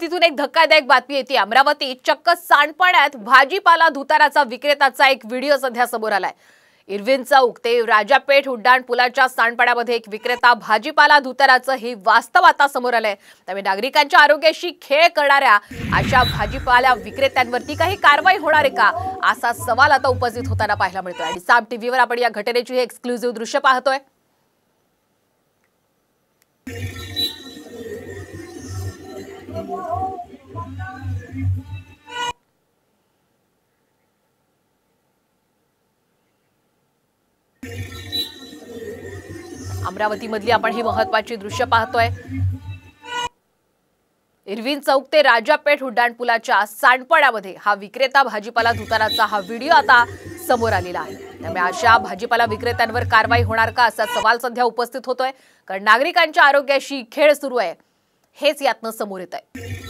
अमरावतीतून एक धक्कादायक बातमी येते। अमरावतीत चक्क सांडपाण्यात भाजीपाला धुताराचा विक्रेत्याचा एक व्हिडिओ सध्या समोर आलाय। इरविन चौक ते राजापेठ उड्डाण पुलाच्या सांडपाण्यामध्ये एक विक्रेता भाजीपाला धुताराचं हे वास्तव आता समोर आलंय। त्यामुळे नागरिकांच्या आरोग्याशी खेळ करणाऱ्या अशा भाजीपाला विक्रेत्यांवरती काही कारवाई होणार आहे का, असा सवाल आता उपस्थित होताना पाहायला मिळतोय। आणि साम टीव्हीवर आपण या घटनेची हे एक्सक्लुझिव्ह दृश्य पाहतोय। अमरावती मधली आपण ही महत्त्वाची दृश्य पाहतोय। इरविन चौक ते राजापेठ उड्डाण पुलाच्या सांडपाण्यामध्ये हा विक्रेता भाजीपाला धुताराचा हा व्हिडिओ आता समोर आलेला आहे। त्यामुळे अशा भाजीपाला विक्रेत्यांवर कारवाई होणार का, असा सवाल सध्या उपस्थित होतोय। कारण नागरिकांच्या आरोग्याशी खेळ सुरू आहे, हेच यातनं समोर येत आहे।